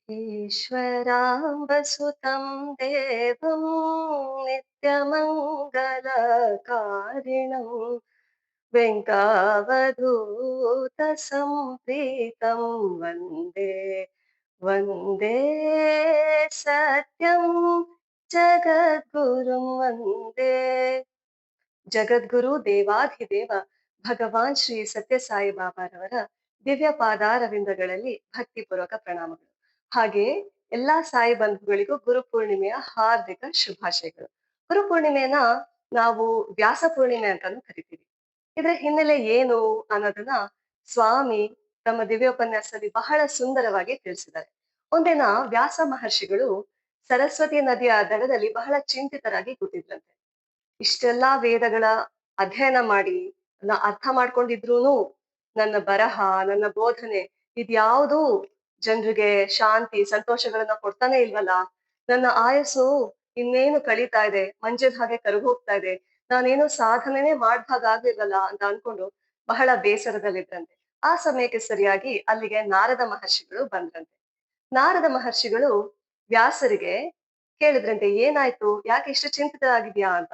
ईश्वराम्बसुतं देवं नित्यमङ्गलकारिणं वेङ्कावधूतसम्प्रीतं वन्दे वन्दे सत्यं जगद्गुरुं वन्दे ಜಗದ್ಗುರು ದೇವಾಧಿದೇವ ಭಗವಾನ್ ಶ್ರೀ ಸತ್ಯಸಾಯಿ ಬಾಬಾರವರ ದಿವ್ಯ ಪಾದಾರವಿಂದಗಳಲ್ಲಿ ಭಕ್ತಿಪೂರ್ವಕ ಪ್ರಣಾಮಗಳು. ಹಾಗೆ ಎಲ್ಲಾ ಸಾಯಿ ಬಂಧುಗಳಿಗೂ ಗುರು ಪೂರ್ಣಿಮೆಯ ಹಾರ್ದಿಕ ಶುಭಾಶಯಗಳು. ಗುರು ಪೂರ್ಣಿಮೆಯನ್ನ ನಾವು ವ್ಯಾಸ ಪೂರ್ಣಿಮೆ ಅಂತಾನು ಕರಿತೀವಿ. ಇದರ ಹಿನ್ನೆಲೆ ಏನು ಅನ್ನೋದನ್ನ ಸ್ವಾಮಿ ತಮ್ಮ ದಿವ್ಯೋಪನ್ಯಾಸದಲ್ಲಿ ಬಹಳ ಸುಂದರವಾಗಿ ತಿಳಿಸಿದ್ದಾರೆ. ಒಂದಿನ ವ್ಯಾಸ ಮಹರ್ಷಿಗಳು ಸರಸ್ವತಿ ನದಿಯ ದಡದಲ್ಲಿ ಬಹಳ ಚಿಂತಿತರಾಗಿ ಕೂತಿದ್ರಂತೆ. ಇಷ್ಟೆಲ್ಲಾ ವೇದಗಳ ಅಧ್ಯಯನ ಮಾಡಿ ಅರ್ಥ ಮಾಡ್ಕೊಂಡಿದ್ರೂನು ನನ್ನ ಬರಹ, ನನ್ನ ಬೋಧನೆ ಇದ್ಯಾವುದೂ ಜನರಿಗೆ ಶಾಂತಿ, ಸಂತೋಷಗಳನ್ನ ಕೊಡ್ತಾನೆ ಇಲ್ವಲ್ಲ. ನನ್ನ ಆಯಸ್ಸು ಇನ್ನೇನು ಕಳೀತಾ ಇದೆ, ಮಂಜದ ಹಾಗೆ ಕರಗೋಗ್ತಾ ಇದೆ. ನಾನೇನು ಸಾಧನೆನೇ ಮಾಡ್ದಾಗ್ಲಿಲ್ವಲ್ಲ ಅಂತ ಅನ್ಕೊಂಡು ಬಹಳ ಬೇಸರದಲ್ಲಿದ್ರಂತೆ. ಆ ಸಮಯಕ್ಕೆ ಸರಿಯಾಗಿ ಅಲ್ಲಿಗೆ ನಾರದ ಮಹರ್ಷಿಗಳು ಬಂದ್ರಂತೆ. ನಾರದ ಮಹರ್ಷಿಗಳು ವ್ಯಾಸರಿಗೆ ಕೇಳಿದ್ರಂತೆ, ಏನಾಯ್ತು, ಯಾಕೆ ಇಷ್ಟು ಚಿಂತಿತರಾಗಿದ್ಯಾ ಅಂತ.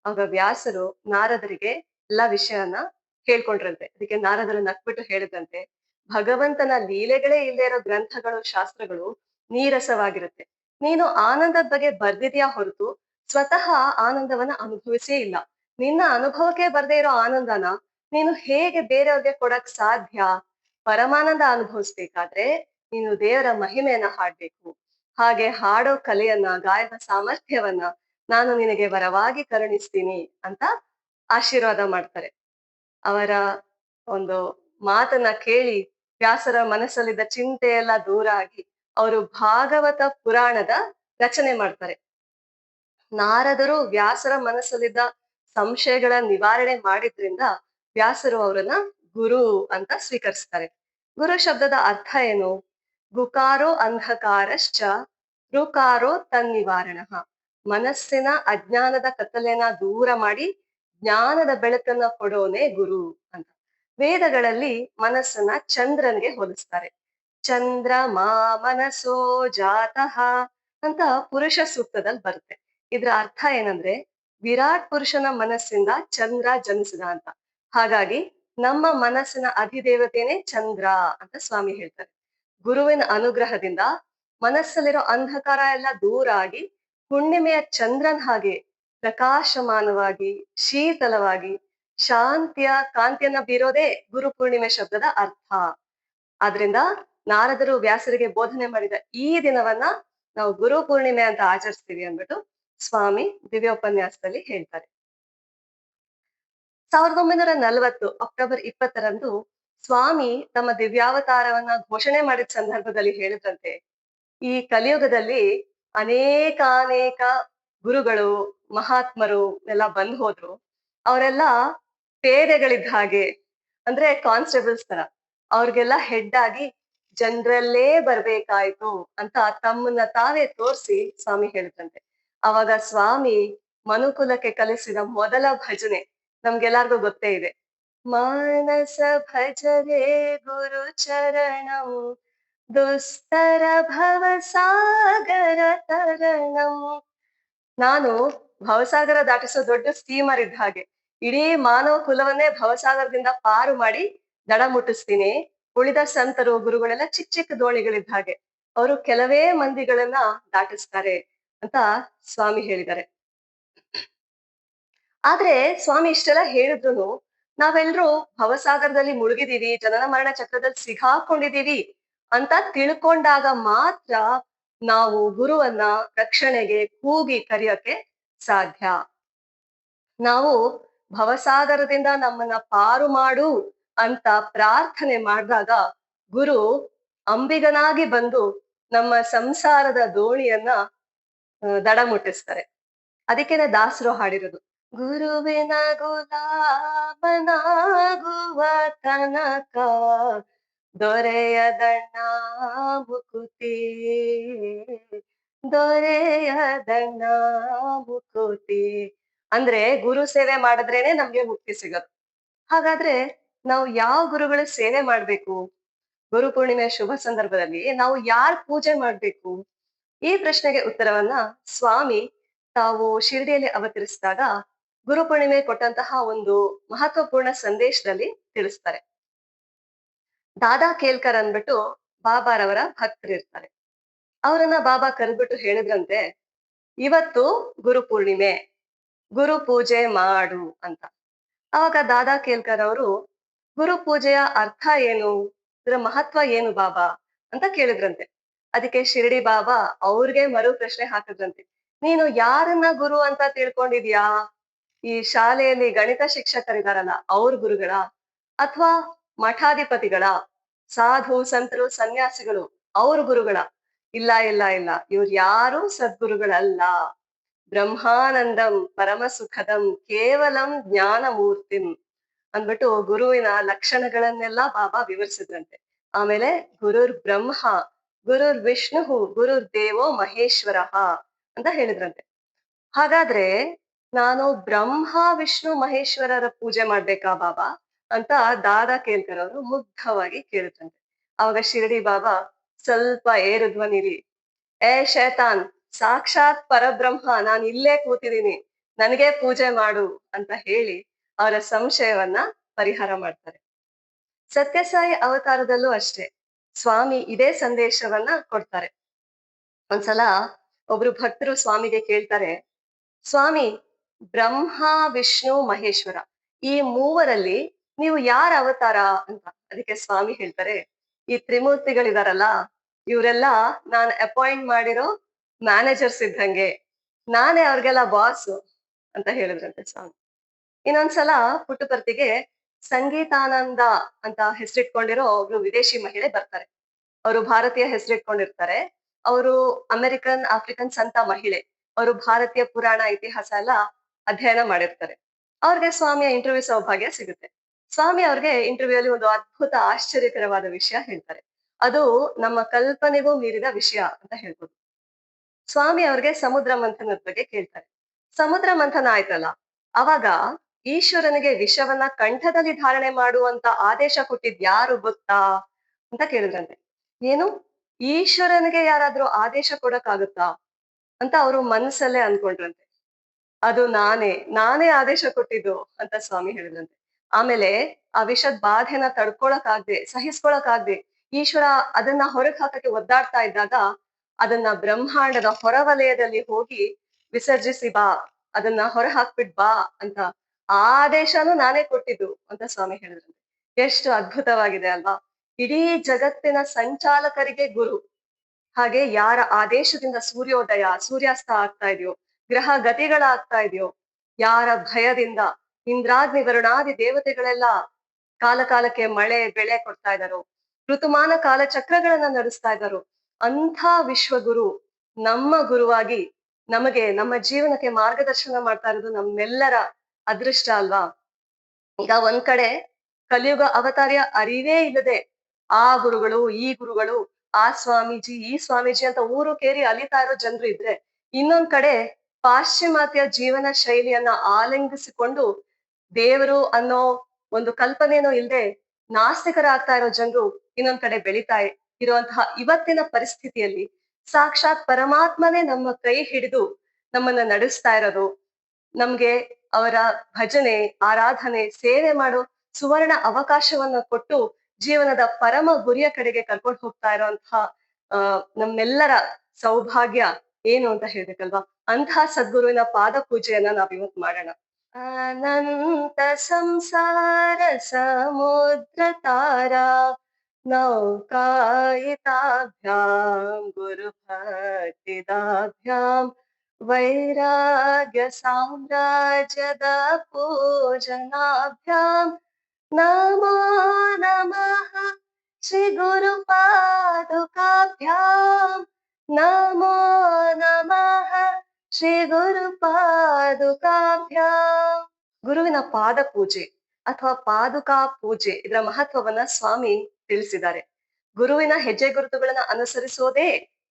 ಆಗ ವ್ಯಾಸರು ನಾರದರಿಗೆ ಎಲ್ಲಾ ವಿಷಯನ ಹೇಳ್ಕೊಂಡ್ರಂತೆ. ಅದಕ್ಕೆ ನಾರದರು ನಕ್ಬಿಟ್ಟು ಹೇಳಿದಂತೆ, ಭಗವಂತನ ಲೀಲೆಗಳೇ ಇಲ್ಲದೆ ಇರೋ ಗ್ರಂಥಗಳು, ಶಾಸ್ತ್ರಗಳು ನೀರಸವಾಗಿರುತ್ತೆ. ನೀನು ಆನಂದದ ಬಗ್ಗೆ ಬರ್ದಿದ್ಯಾ ಹೊರತು ಸ್ವತಃ ಆನಂದವನ್ನ ಅನುಭವಿಸೇ ಇಲ್ಲ. ನಿನ್ನ ಅನುಭವಕ್ಕೆ ಬರ್ದೇ ಇರೋ ಆನಂದನ ನೀನು ಹೇಗೆ ಬೇರೆಯವ್ರಿಗೆ ಕೊಡಕ್ ಸಾಧ್ಯ? ಪರಮಾನಂದ ಅನುಭವಿಸ್ಬೇಕಾದ್ರೆ ನೀನು ದೇವರ ಮಹಿಮೆಯನ್ನ ಹಾಡ್ಬೇಕು. ಹಾಗೆ ಹಾಡೋ ಕಲೆಯನ್ನ, ಗಾಯನ ಸಾಮರ್ಥ್ಯವನ್ನ ನಾನು ನಿನಗೆ ವರವಾಗಿ ಕರುಣಿಸ್ತೀನಿ ಅಂತ ಆಶೀರ್ವಾದ ಮಾಡ್ತಾರೆ. ಅವರ ಒಂದು ಮಾತನ್ನ ಕೇಳಿ ವ್ಯಾಸರ ಮನಸ್ಸಲ್ಲಿದ್ದ ಚಿಂತೆ ಎಲ್ಲ ದೂರ ಆಗಿ ಅವರು ಭಾಗವತ ಪುರಾಣದ ರಚನೆ ಮಾಡ್ತಾರೆ. ನಾರದರು ವ್ಯಾಸರ ಮನಸ್ಸಲ್ಲಿದ್ದ ಸಂಶಯಗಳ ನಿವಾರಣೆ ಮಾಡಿದ್ರಿಂದ ವ್ಯಾಸರು ಅವರನ್ನ ಗುರು ಅಂತ ಸ್ವೀಕರಿಸ್ತಾರೆ. ಗುರು ಶಬ್ದದ ಅರ್ಥ ಏನು? ಗುಕಾರೋ ಅಂಧಕಾರಶ್ಚ ಋಕಾರೋ ತನ್ನಿವಾರಣ. ಮನಸ್ಸಿನ ಅಜ್ಞಾನದ ಕತ್ತಲೆನ ದೂರ ಮಾಡಿ ಜ್ಞಾನದ ಬೆಳಕನ್ನ ಕೊಡೋನೆ ಗುರು ಅಂತ. ವೇದಗಳಲ್ಲಿ ಮನಸ್ಸನ್ನ ಚಂದ್ರನ್ಗೆ ಹೋಲಿಸ್ತಾರೆ. ಚಂದ್ರ ಮಾ ಮನಸೋ ಜಾತಃ ಅಂತ ಪುರುಷ ಸೂಕ್ತದಲ್ಲಿ ಬರುತ್ತೆ. ಇದ್ರ ಅರ್ಥ ಏನಂದ್ರೆ ವಿರಾಟ್ ಪುರುಷನ ಮನಸ್ಸಿಂದ ಚಂದ್ರ ಜನಿಸಿದ ಅಂತ. ಹಾಗಾಗಿ ನಮ್ಮ ಮನಸ್ಸಿನ ಅಧಿದೇವತೆನೇ ಚಂದ್ರ ಅಂತ ಸ್ವಾಮಿ ಹೇಳ್ತಾರೆ. ಗುರುವಿನ ಅನುಗ್ರಹದಿಂದ ಮನಸ್ಸಲ್ಲಿರೋ ಅಂಧಕಾರ ಎಲ್ಲ ದೂರ ಆಗಿ ಹುಣ್ಣಿಮೆಯ ಚಂದ್ರನ್ ಹಾಗೆ ಪ್ರಕಾಶಮಾನವಾಗಿ, ಶೀತಲವಾಗಿ, ಶಾಂತಿಯ ಕಾಂತಿಯನ್ನ ಬೀರೋದೇ ಗುರು ಪೂರ್ಣಿಮೆ ಶಬ್ದದ ಅರ್ಥ. ಆದ್ರಿಂದ ನಾರದರು ವ್ಯಾಸರಿಗೆ ಬೋಧನೆ ಮಾಡಿದ ಈ ದಿನವನ್ನ ನಾವು ಗುರು ಪೂರ್ಣಿಮೆ ಅಂತ ಆಚರಿಸ್ತೀವಿ ಅಂದ್ಬಿಟ್ಟು ಸ್ವಾಮಿ ದಿವ್ಯೋಪನ್ಯಾಸದಲ್ಲಿ ಹೇಳ್ತಾರೆ. 1940 ಅಕ್ಟೋಬರ್ 20ರಂದು ಸ್ವಾಮಿ ತಮ್ಮ ದಿವ್ಯಾವತಾರವನ್ನ ಘೋಷಣೆ ಮಾಡಿದ ಸಂದರ್ಭದಲ್ಲಿ ಹೇಳಿದಂತೆ, ಈ ಕಲಿಯುಗದಲ್ಲಿ ಅನೇಕ ಗುರುಗಳು, ಮಹಾತ್ಮರು ಎಲ್ಲ ಬಂದ್ ಹೋದ್ರು. ಅವರೆಲ್ಲ ಪೇದೆಗಳಿದ್ದ ಹಾಗೆ, ಅಂದ್ರೆ ಕಾನ್ಸ್ಟೇಬಲ್ಸ್ ತರ. ಅವ್ರಿಗೆಲ್ಲ ಹೆಡ್ ಆಗಿ ಜನರಲ್ಲೇ ಬರ್ಬೇಕಾಯ್ತು ಅಂತ ತಮ್ಮನ್ನ ತಾವೇ ತೋರಿಸಿ ಸ್ವಾಮಿ ಹೇಳಿದ್ರಂತೆ. ಅವಾಗ ಸ್ವಾಮಿ ಮನುಕುಲಕ್ಕೆ ಕಲಿಸಿದ ಮೊದಲ ಭಜನೆ ನಮ್ಗೆಲ್ಲಾರ್ಗೂ ಗೊತ್ತೇ ಇದೆ. ಮಾನಸ ಭಜರೆ ಗುರು ಚರಣಂ ದುಸ್ತರ ಭವ ಸಾಗರ ತರಣಂ. ನಾನು ಭವಸಾಗರ ದಾಟಿಸೋ ದೊಡ್ಡ ಸ್ಟೀಮರ್ ಇದ್ದ ಹಾಗೆ ಇಡೀ ಮಾನವ ಕುಲವನ್ನೇ ಭವಸಾಗರದಿಂದ ಪಾರು ಮಾಡಿ ದಡ ಮುಟ್ಟಿಸ್ತೀನಿ. ಉಳಿದ ಸಂತರು, ಗುರುಗಳೆಲ್ಲ ಚಿಕ್ಕ ಚಿಕ್ಕ ದೋಣಿಗಳಿದ್ದ ಹಾಗೆ, ಅವರು ಕೆಲವೇ ಮಂದಿಗಳನ್ನ ದಾಟಿಸ್ತಾರೆ ಅಂತ ಸ್ವಾಮಿ ಹೇಳಿದ್ದಾರೆ. ಆದ್ರೆ ಸ್ವಾಮಿ ಇಷ್ಟೆಲ್ಲ ಹೇಳಿದ್ರು ನಾವೆಲ್ರೂ ಭವಸಾಗರದಲ್ಲಿ ಮುಳುಗಿದೀವಿ, ಜನನ ಮರಣ ಚಕ್ರದಲ್ಲಿ ಸಿಗಾಕೊಂಡಿದೀವಿ ಅಂತ ತಿಳ್ಕೊಂಡಾಗ ಮಾತ್ರ ನಾವು ಗುರುವನ್ನ ರಕ್ಷಣೆಗೆ ಕೂಗಿ ಕರೆಯೋಕೆ ಸಾಧ್ಯ. ನಾವು ಭವಸಾಗರದಿಂದ ನಮ್ಮನ್ನ ಪಾರು ಮಾಡು ಅಂತ ಪ್ರಾರ್ಥನೆ ಮಾಡಿದಾಗ ಗುರು ಅಂಬಿಗನಾಗಿ ಬಂದು ನಮ್ಮ ಸಂಸಾರದ ದೋಣಿಯನ್ನ ದಡ ಮುಟ್ಟಿಸ್ತಾರೆ. ಅದಕ್ಕೇನೆ ದಾಸರು ಹಾಡಿರೋದು, ಗುರುವಿನ ಗುಲಾಮನಾಗುವ ತನಕ ದೊರೆಯದಣ್ಣ ಮುಕುತಿ, ದೊರೆಯದಣ್ಣ ಮುಕುತಿ. ಅಂದ್ರೆ ಗುರು ಸೇವೆ ಮಾಡಿದ್ರೇನೆ ನಮ್ಗೆ ಮುಕ್ತಿ ಸಿಗೋದು. ಹಾಗಾದ್ರೆ ನಾವು ಯಾವ ಗುರುಗಳ ಸೇವೆ ಮಾಡ್ಬೇಕು? ಗುರುಪೂರ್ಣಿಮೆ ಶುಭ ಸಂದರ್ಭದಲ್ಲಿ ನಾವು ಯಾರ್ ಪೂಜೆ ಮಾಡ್ಬೇಕು? ಈ ಪ್ರಶ್ನೆಗೆ ಉತ್ತರವನ್ನ ಸ್ವಾಮಿ ತಾವು ಶಿರ್ಡಿಯಲ್ಲಿ ಅವತರಿಸಿದಾಗ ಗುರುಪೂರ್ಣಿಮೆ ಕೊಟ್ಟಂತಹ ಒಂದು ಮಹತ್ವಪೂರ್ಣ ಸಂದೇಶದಲ್ಲಿ ತಿಳಿಸ್ತಾರೆ. ದಾದಾ ಕೇಲ್ಕರ್ ಅಂದ್ಬಿಟ್ಟು ಬಾಬಾರವರ ಭಕ್ತರಿರ್ತಾರೆ. ಅವರನ್ನ ಬಾಬಾ ಕರೆದ್ಬಿಟ್ಟು ಹೇಳಿದ್ರಂತೆ, ಇವತ್ತು ಗುರುಪೂರ್ಣಿಮೆ, ಗುರು ಪೂಜೆ ಮಾಡು ಅಂತ. ಅವಾಗ ದಾದಾ ಕೇಲ್ಕರ್ ಅವರು ಗುರು ಪೂಜೆಯ ಅರ್ಥ ಏನು, ಇದರ ಮಹತ್ವ ಏನು ಬಾಬಾ ಅಂತ ಕೇಳಿದ್ರಂತೆ. ಅದಕ್ಕೆ ಶಿರ್ಡಿ ಬಾಬಾ ಅವ್ರಿಗೆ ಮರು ಪ್ರಶ್ನೆ ಹಾಕಿದ್ರಂತೆ, ನೀನು ಯಾರನ್ನ ಗುರು ಅಂತ ತಿಳ್ಕೊಂಡಿದ್ಯಾ? ಈ ಶಾಲೆಯಲ್ಲಿ ಗಣಿತ ಶಿಕ್ಷಕರಿದಾರಲ್ಲ ಅವ್ರ ಗುರುಗಳ, ಅಥವಾ ಮಠಾಧಿಪತಿಗಳ, ಸಾಧು ಸಂತರು ಸನ್ಯಾಸಿಗಳು ಅವ್ರ ಗುರುಗಳ? ಇಲ್ಲ ಇಲ್ಲ ಇಲ್ಲ, ಇವ್ರು ಯಾರು ಸದ್ಗುರುಗಳಲ್ಲ. ಬ್ರಹ್ಮಾನಂದಂ ಪರಮ ಸುಖದಂ ಕೇವಲಂ ಜ್ಞಾನ ಮೂರ್ತಿಂ ಅಂದ್ಬಿಟ್ಟು ಗುರುವಿನ ಲಕ್ಷಣಗಳನ್ನೆಲ್ಲ ಬಾಬಾ ವಿವರಿಸಿದ್ರಂತೆ. ಆಮೇಲೆ ಗುರುರ್ ಬ್ರಹ್ಮ, ಗುರುರ್ ವಿಷ್ಣು, ಗುರುರ್ ದೇವೋ ಮಹೇಶ್ವರಃ ಅಂತ ಹೇಳಿದ್ರಂತೆ. ಹಾಗಾದ್ರೆ ನಾನು ಬ್ರಹ್ಮ ವಿಷ್ಣು ಮಹೇಶ್ವರರ ಪೂಜೆ ಮಾಡ್ಬೇಕಾ ಬಾಬಾ ಅಂತ ದಾದಾ ಕೇಲ್ಕರ್ ಅವರು ಮುಗ್ಧವಾಗಿ ಕೇಳಿದ್ರಂತೆ. ಅವಾಗ ಶಿರ್ಡಿ ಬಾಬಾ ಸ್ವಲ್ಪ ಏರು ಧ್ವನಿಲಿ, ಏ ಶೇತಾನ್, ಸಾಕ್ಷಾತ್ ಪರಬ್ರಹ್ಮ ನಾನ್ ಇಲ್ಲೇ ಕೂತಿದೀನಿ, ನನಗೆ ಪೂಜೆ ಮಾಡು ಅಂತ ಹೇಳಿ ಅವರ ಸಂಶಯವನ್ನ ಪರಿಹಾರ ಮಾಡ್ತಾರೆ. ಸತ್ಯಸಾಯಿ ಅವತಾರದಲ್ಲೂ ಅಷ್ಟೇ ಸ್ವಾಮಿ ಇದೇ ಸಂದೇಶವನ್ನ ಕೊಡ್ತಾರೆ. ಒಂದ್ಸಲ ಒಬ್ರು ಭಕ್ತರು ಸ್ವಾಮಿಗೆ ಕೇಳ್ತಾರೆ, ಸ್ವಾಮಿ, ಬ್ರಹ್ಮ ವಿಷ್ಣು ಮಹೇಶ್ವರ ಈ ಮೂವರಲ್ಲಿ ನೀವು ಯಾರ ಅವತಾರ ಅಂತ. ಅದಕ್ಕೆ ಸ್ವಾಮಿ ಹೇಳ್ತಾರೆ, ಈ ತ್ರಿಮೂರ್ತಿಗಳಿದಾರಲ್ಲ ಇವರೆಲ್ಲ ನಾನ್ ಅಪಾಯಿಂಟ್ ಮಾಡಿರೋ ಮ್ಯಾನೇಜರ್ಸ್ ಇದ್ದಂಗೆ, ನಾನೇ ಅವ್ರಿಗೆಲ್ಲ ಬಾಸ್ ಅಂತ ಹೇಳಿದ್ರಂತೆ ಸ್ವಾಮಿ. ಇನ್ನೊಂದ್ಸಲ ಪುಟ್ಟಪರ್ತಿಗೆ ಸಂಗೀತಾನಂದ ಅಂತ ಹೆಸರಿಟ್ಕೊಂಡಿರೋ ಒಬ್ರು ವಿದೇಶಿ ಮಹಿಳೆ ಬರ್ತಾರೆ. ಅವರು ಭಾರತೀಯ ಹೆಸರಿಟ್ಕೊಂಡಿರ್ತಾರೆ. ಅವರು ಅಮೆರಿಕನ್ ಆಫ್ರಿಕನ್ ಸಂತ ಮಹಿಳೆ. ಅವರು ಭಾರತೀಯ ಪುರಾಣ ಇತಿಹಾಸ ಎಲ್ಲ ಅಧ್ಯಯನ ಮಾಡಿರ್ತಾರೆ. ಅವ್ರಿಗೆ ಸ್ವಾಮಿಯ ಇಂಟರ್ವ್ಯೂ ಸೌಭಾಗ್ಯ ಸಿಗುತ್ತೆ. ಸ್ವಾಮಿ ಅವ್ರಿಗೆ ಇಂಟರ್ವ್ಯೂ ಅಲ್ಲಿ ಒಂದು ಅದ್ಭುತ ಆಶ್ಚರ್ಯಕರವಾದ ವಿಷಯ ಹೇಳ್ತಾರೆ. ಅದು ನಮ್ಮ ಕಲ್ಪನೆಗೂ ಮೀರಿದ ವಿಷಯ ಅಂತ ಹೇಳ್ಬೋದು. ಸ್ವಾಮಿ ಅವ್ರಿಗೆ ಸಮುದ್ರ ಮಂಥನದ ಬಗ್ಗೆ ಕೇಳ್ತಾರೆ. ಸಮುದ್ರ ಮಂಥನ ಆಯ್ತಲ್ಲ, ಅವಾಗ ಈಶ್ವರನಿಗೆ ವಿಷವನ್ನ ಕಂಠದಲ್ಲಿ ಧಾರಣೆ ಮಾಡುವಂತ ಆದೇಶ ಕೊಟ್ಟಿದ್ ಯಾರು ಗೊತ್ತಾ ಅಂತ ಕೇಳಿದ್ರಂತೆ. ಏನು, ಈಶ್ವರನಿಗೆ ಯಾರಾದ್ರೂ ಆದೇಶ ಕೊಡಕ್ಕಾಗುತ್ತಾ ಅಂತ ಅವರು ಮನಸ್ಸಲ್ಲೇ ಅನ್ಕೊಂಡ್ರಂತೆ. ಅದು ನಾನೇ ಆದೇಶ ಕೊಟ್ಟಿದ್ದು ಅಂತ ಸ್ವಾಮಿ ಹೇಳಿದ್ರಂತೆ. ಆಮೇಲೆ ಆ ವಿಷದ್ ಬಾಧೆನ ಸಹಿಸ್ಕೊಳಕ್ಕಾಗ್ದೆ ಈಶ್ವರ ಅದನ್ನ ಹೊರಗ್ ಹಾಕಕ್ಕೆ ಒದ್ದಾಡ್ತಾ ಇದ್ದಾಗ ಅದನ್ನ ಬ್ರಹ್ಮಾಂಡದ ಹೊರವಲಯದಲ್ಲಿ ಹೋಗಿ ವಿಸರ್ಜಿಸಿ ಬಾ, ಅದನ್ನ ಹೊರ ಹಾಕ್ಬಿಟ್ ಬಾ ಅಂತ ಆದೇಶನೂ ನಾನೇ ಕೊಟ್ಟಿದ್ದು ಅಂತ ಸ್ವಾಮಿ ಹೇಳಿದ್ರಂತೆ. ಎಷ್ಟು ಅದ್ಭುತವಾಗಿದೆ ಅಲ್ವಾ? ಇಡೀ ಜಗತ್ತಿನ ಸಂಚಾಲಕರಿಗೆ ಗುರು. ಹಾಗೆ ಯಾರ ಆದೇಶದಿಂದ ಸೂರ್ಯೋದಯ ಸೂರ್ಯಾಸ್ತ ಆಗ್ತಾ ಇದೆಯೋ, ಗ್ರಹ ಗತಿಗಳಾಗ್ತಾ ಇದೆಯೋ, ಯಾರ ಭಯದಿಂದ ಇಂದ್ರಾಗ್ನಿ ವರುಣಾದಿ ದೇವತೆಗಳೆಲ್ಲ ಕಾಲ ಕಾಲಕ್ಕೆ ಮಳೆ ಬೆಳೆ ಕೊಡ್ತಾ ಇದ್ದಾರೋ, ಋತುಮಾನ ಕಾಲಚಕ್ರಗಳನ್ನ ನಡೆಸ್ತಾ ಇದ್ದಾರೋ, ಅಂಥ ವಿಶ್ವಗುರು ನಮ್ಮ ಗುರುವಾಗಿ ನಮಗೆ ನಮ್ಮ ಜೀವನಕ್ಕೆ ಮಾರ್ಗದರ್ಶನ ಮಾಡ್ತಾ ಇರೋದು ನಮ್ಮೆಲ್ಲರ ಅದೃಷ್ಟ ಅಲ್ವಾ? ಈಗ ಒಂದ್ ಕಡೆ ಕಲಿಯುಗ ಅವತಾರಿಯ ಅರಿವೇ ಇಲ್ಲದೆ ಆ ಗುರುಗಳು ಈ ಗುರುಗಳು ಆ ಸ್ವಾಮೀಜಿ ಈ ಸ್ವಾಮೀಜಿ ಅಂತ ಊರು ಕೇರಿ ಅಲಿತಾ ಇರೋ ಜನರು ಇದ್ರೆ, ಇನ್ನೊಂದ್ ಕಡೆ ಪಾಶ್ಚಿಮಾತ್ಯ ಜೀವನ ಶೈಲಿಯನ್ನ ಆಲಿಂಗಿಸಿಕೊಂಡು ದೇವರು ಅನ್ನೋ ಒಂದು ಕಲ್ಪನೆನೂ ಇಲ್ಲದೆ ನಾಸ್ತಿಕರಾಗ್ತಾ ಇರೋ ಜನರು ಇನ್ನೊಂದ್ ಕಡೆ ಬೆಳಿತಾ ಇರುವಂತಹ ಇವತ್ತಿನ ಪರಿಸ್ಥಿತಿಯಲ್ಲಿ ಸಾಕ್ಷಾತ್ ಪರಮಾತ್ಮನೇ ನಮ್ಮ ಕೈ ಹಿಡಿದು ನಮ್ಮನ್ನ ನಡೆಸ್ತಾ ಇರೋದು, ನಮ್ಗೆ ಅವರ ಭಜನೆ ಆರಾಧನೆ ಸೇವೆ ಮಾಡೋ ಸುವರ್ಣ ಅವಕಾಶವನ್ನ ಕೊಟ್ಟು ಜೀವನದ ಪರಮ ಗುರಿಯ ಕಡೆಗೆ ಕರ್ಕೊಂಡು ಹೋಗ್ತಾ ಇರುವಂತಹ ನಮ್ಮೆಲ್ಲರ ಸೌಭಾಗ್ಯ ಏನು ಅಂತ ಹೇಳ್ಬೇಕಲ್ವಾ? ಅಂತಹ ಸದ್ಗುರುವಿನ ಪಾದ ಪೂಜೆಯನ್ನ ನಾವ್ ಇವತ್ತು ಮಾಡೋಣ. ಅನಂತ ಸಂಸಾರ ಸಮುದ್ರ ತಾರಾ ನೌಕಾಯಿತಾಭ್ಯಾಂ ಗುರು ಭಕ್ತಿದಾಭ್ಯಾಂ ವೈರಾಗ್ಯ ಸಾಮ್ರಾಜ್ಯದ ಪೂಜನಾಭ್ಯಾಂ ನಮೋ ನಮಃ ಶ್ರೀ ಗುರು ಪಾದುಕಾಭ್ಯಾಂ ನಮೋ ನಮಃ ಶ್ರೀ ಗುರು ಪಾದುಕಾಭ್ಯಾಂ. ಗುರುವಿನ ಪಾದ ಪೂಜೆ ಅಥವಾ ಪಾದುಕಾ ಪೂಜೆ ಇದರ ಮಹತ್ವವನ್ನ ಸ್ವಾಮಿ ತಿಳಿಸಿದ್ದಾರೆ. ಗುರುವಿನ ಹೆಜ್ಜೆ ಗುರುತುಗಳನ್ನ ಅನುಸರಿಸೋದೇ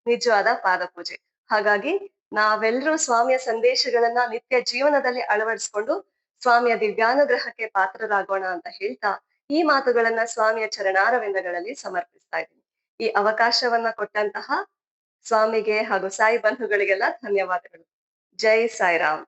ನಿಜವಾದ ಪಾದ ಪೂಜೆ. ಹಾಗಾಗಿ ನಾವೆಲ್ಲರೂ ಸ್ವಾಮಿಯ ಸಂದೇಶಗಳನ್ನ ನಿತ್ಯ ಜೀವನದಲ್ಲಿ ಅಳವಡಿಸ್ಕೊಂಡು ಸ್ವಾಮಿಯ ದಿವ್ಯಾನುಗ್ರಹಕ್ಕೆ ಪಾತ್ರರಾಗೋಣ ಅಂತ ಹೇಳ್ತಾ ಈ ಮಾತುಗಳನ್ನ ಸ್ವಾಮಿಯ ಚರಣಾರವಿಂದಗಳಲ್ಲಿ ಸಮರ್ಪಿಸ್ತಾ ಇದ್ದೀನಿ. ಈ ಅವಕಾಶವನ್ನ ಕೊಟ್ಟಂತಹ ಸ್ವಾಮಿಗೆ ಹಾಗೂ ಸಾಯಿ ಬಂಧುಗಳಿಗೆಲ್ಲ ಧನ್ಯವಾದಗಳು. ಜೈ ಸಾಯಿರಾಮ್.